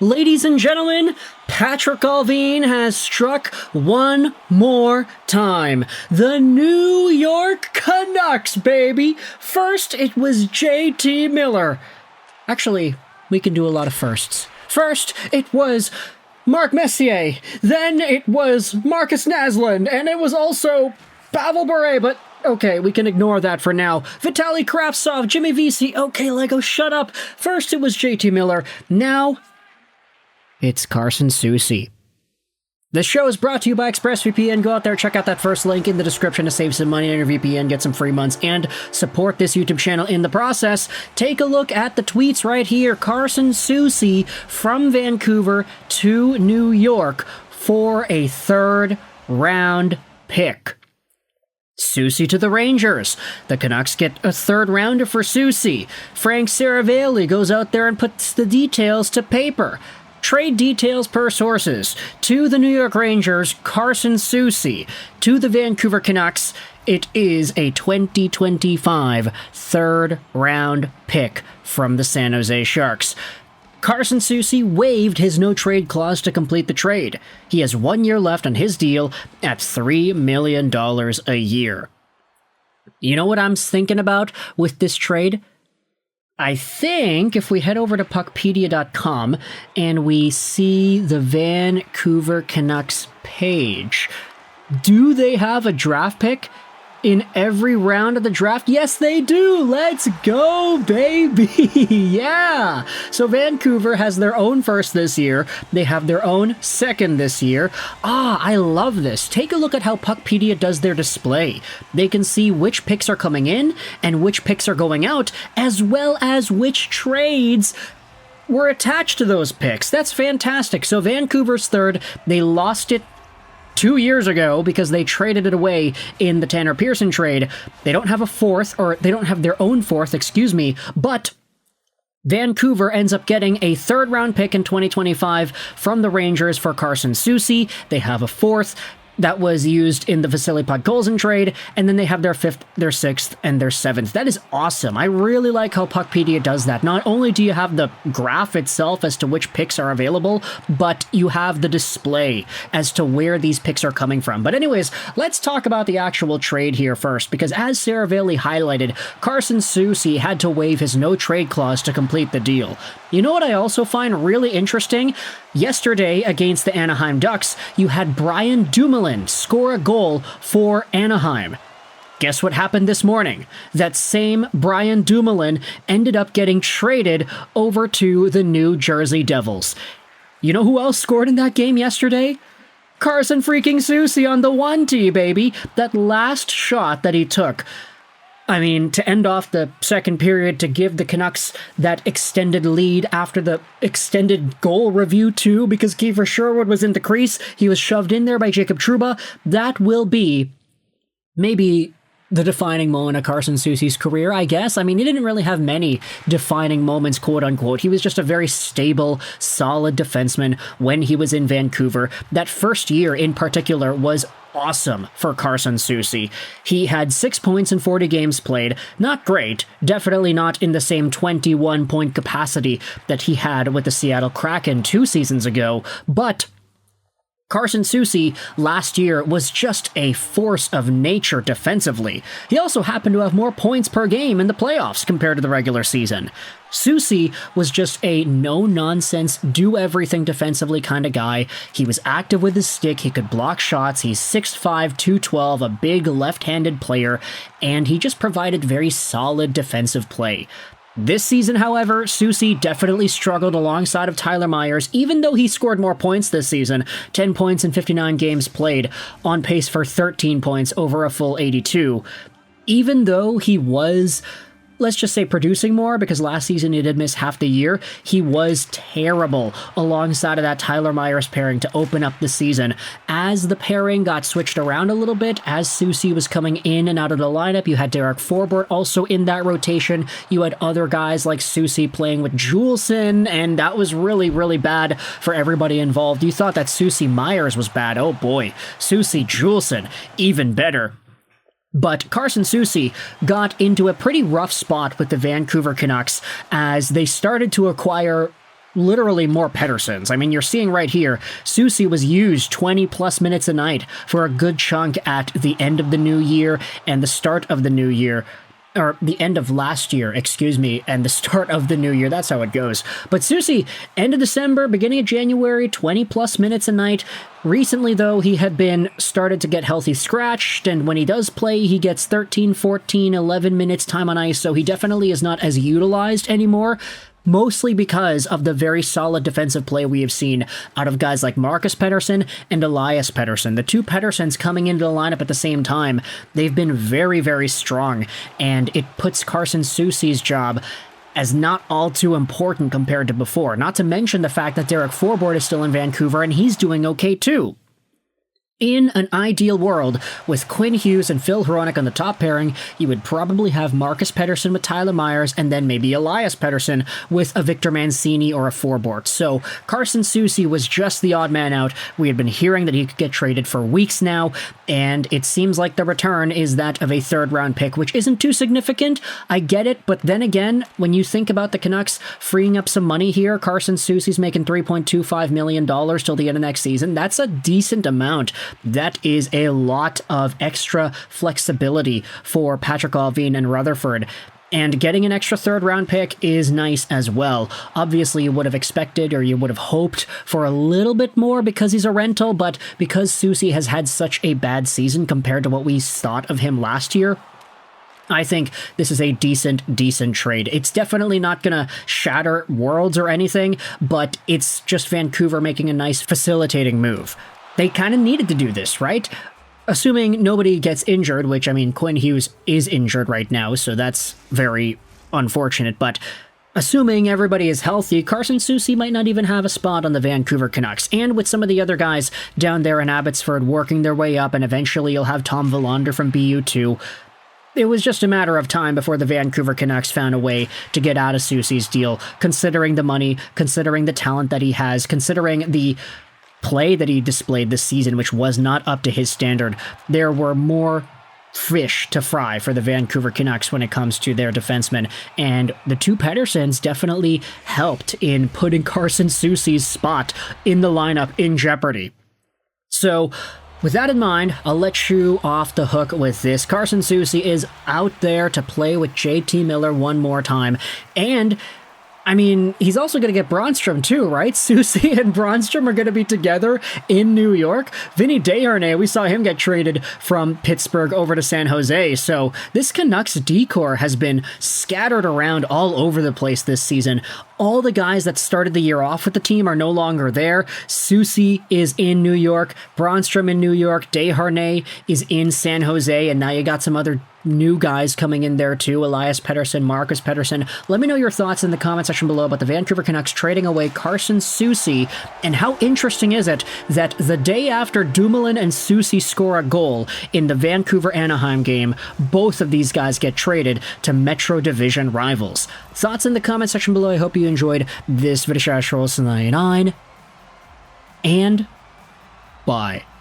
Ladies and gentlemen, Patrik Allvin has struck one more time. The New York Canucks, baby! First, it was JT Miller. Actually, we can do a lot of firsts. First, it was Mark Messier. Then it was Marcus Naslund. And it was also Pavel Bure, but okay, we can ignore that for now. Vitaly Kravtsov, Jimmy Vesey. Okay, Lego, shut up. First, it was JT Miller. Now, it's Carson Soucy. This show is brought to you by ExpressVPN. Go out there, check out that first link in the description to save some money on your VPN, get some free months, and support this YouTube channel in the process. Take a look at the tweets right here. Carson Soucy from Vancouver to New York for a third-round pick. Soucy to the Rangers. The Canucks get a third-rounder for Soucy. Frank Seravalli goes out there and puts the details to paper. Trade details per sources. To the New York Rangers, Carson Soucy. To the Vancouver Canucks, it is a 2025 third-round pick from the San Jose Sharks. Carson Soucy waived his no-trade clause to complete the trade. He has 1 year left on his deal at $3 million a year. You know what I'm thinking about with this trade? I think if we head over to puckpedia.com and we see the Vancouver Canucks page, do they have a draft pick in every round of the draft? Yes, they do. Let's go, baby. Yeah. So Vancouver has their own first this year. They have their own second this year. I love this. Take a look at how Puckpedia does their display. They can see which picks are coming in and which picks are going out, as well as which trades were attached to those picks. That's fantastic. So Vancouver's third, they lost it 2 years ago because they traded it away in the Tanner Pearson trade. They don't have a fourth, or they don't have their own fourth, but Vancouver ends up getting a third-round pick in 2025 from the Rangers for Carson Soucy. They have a fourth that was used in the Vasily Podkolzin trade, and then they have their fifth, their sixth, and their seventh. That is awesome. I really like how Puckpedia does that. Not only do you have the graph itself as to which picks are available, but you have the display as to where these picks are coming from. But anyways, let's talk about the actual trade here first, because as Seravalli highlighted, Carson Soucy had to waive his no-trade clause to complete the deal. You know what I also find really interesting? Yesterday, against the Anaheim Ducks, you had Brian Dumoulin score a goal for Anaheim. Guess what happened this morning? That same Brian Dumoulin ended up getting traded over to the New Jersey Devils. You know who else scored in that game yesterday? Carson freaking Soucy on the 1T, baby. That last shot that he took, I mean, to end off the second period, to give the Canucks that extended lead after the extended goal review too, because Kiefer Sherwood was in the crease. He was shoved in there by Jacob Trouba. That will be maybe the defining moment of Carson Soucy's career, I guess. I mean, he didn't really have many defining moments, quote-unquote. He was just a very stable, solid defenseman when he was in Vancouver. That first year in particular was awesome for Carson Soucy. He had 6 points in 40 games played. Not great. Definitely not in the same 21-point capacity that he had with the Seattle Kraken 2 seasons ago, but Carson Soucy last year was just a force of nature defensively. He also happened to have more points per game in the playoffs compared to the regular season. Soucy was just a no-nonsense, do-everything defensively kind of guy. He was active with his stick, he could block shots, he's 6'5", 212, a big left-handed player, and he just provided very solid defensive play. This season, however, Soucy definitely struggled alongside of Tyler Myers, even though he scored more points this season, 10 points in 59 games played, on pace for 13 points over a full 82. Even though he was, let's just say, producing more, because last season he did miss half the year, he was terrible alongside of that Tyler Myers pairing to open up the season. As the pairing got switched around a little bit, as Soucy was coming in and out of the lineup, you had Derek Forbort also in that rotation. You had other guys like Soucy playing with Juleson, and that was really, really bad for everybody involved. You thought that Soucy Myers was bad. Oh boy, Soucy Juleson, even better. But Carson Soucy got into a pretty rough spot with the Vancouver Canucks as they started to acquire literally more Petterssons. I mean, you're seeing right here, Soucy was used 20 plus minutes a night for a good chunk at the end of the new year and the start of the new year. Or the end of last year, excuse me, and the start of the new year. That's how it goes. But Soucy, end of December, beginning of January, 20 plus minutes a night. Recently, though, he had been started to get healthy scratched, and when he does play, he gets 13, 14, 11 minutes time on ice, so he definitely is not as utilized anymore. Mostly because of the very solid defensive play we have seen out of guys like Marcus Pettersson and Elias Pettersson. The two Petterssons coming into the lineup at the same time, they've been very, very strong, and it puts Carson Soucy's job as not all too important compared to before. Not to mention the fact that Derek Forbort is still in Vancouver, and he's doing okay too. In an ideal world, with Quinn Hughes and Phil Hronek on the top pairing, you would probably have Marcus Pettersson with Tyler Myers, and then maybe Elias Pettersson with a Victor Mancini or a Forbort. So Carson Soucy was just the odd man out. We had been hearing that he could get traded for weeks now, and it seems like the return is that of a third-round pick, which isn't too significant. I get it, but then again, when you think about the Canucks freeing up some money here, Carson Soucy's making $3.25 million till the end of next season. That's a decent amount. That is a lot of extra flexibility for Patrik Allvin and Rutherford. And getting an extra third-round pick is nice as well. Obviously, you would have expected or you would have hoped for a little bit more because he's a rental, but because Soucy has had such a bad season compared to what we thought of him last year, I think this is a decent trade. It's definitely not going to shatter worlds or anything, but it's just Vancouver making a nice facilitating move. They kind of needed to do this, right? Assuming nobody gets injured, which, I mean, Quinn Hughes is injured right now, so that's very unfortunate, but assuming everybody is healthy, Carson Soucy might not even have a spot on the Vancouver Canucks. And with some of the other guys down there in Abbotsford working their way up, and eventually you'll have Tom Willander from BU2, it was just a matter of time before the Vancouver Canucks found a way to get out of Soucy's deal, considering the money, considering the talent that he has, considering the play that he displayed this season, which was not up to his standard. There were more fish to fry for the Vancouver Canucks when it comes to their defensemen, and the two Petterssons definitely helped in putting Carson Soucy's spot in the lineup in jeopardy. So, with that in mind, I'll let you off the hook with this. Carson Soucy is out there to play with JT Miller one more time, and I mean, he's also going to get Brannstrom too, right? Soucy and Brannstrom are going to be together in New York. Vinny Desharnais, we saw him get traded from Pittsburgh over to San Jose. So this Canucks decor has been scattered around all over the place this season. All the guys that started the year off with the team are no longer there. Soucy is in New York. Brannstrom in New York. Desharnais is in San Jose. And now you got some other new guys coming in there too. Elias Pettersson, Marcus Pettersson. Let me know your thoughts in the comment section below about the Vancouver Canucks trading away Carson Soucy, and how interesting is it that the day after Dumoulin and Soucy score a goal in the Vancouver-Anaheim game, both of these guys get traded to Metro Division rivals. Thoughts in the comment section below. I hope you enjoyed this video. And bye.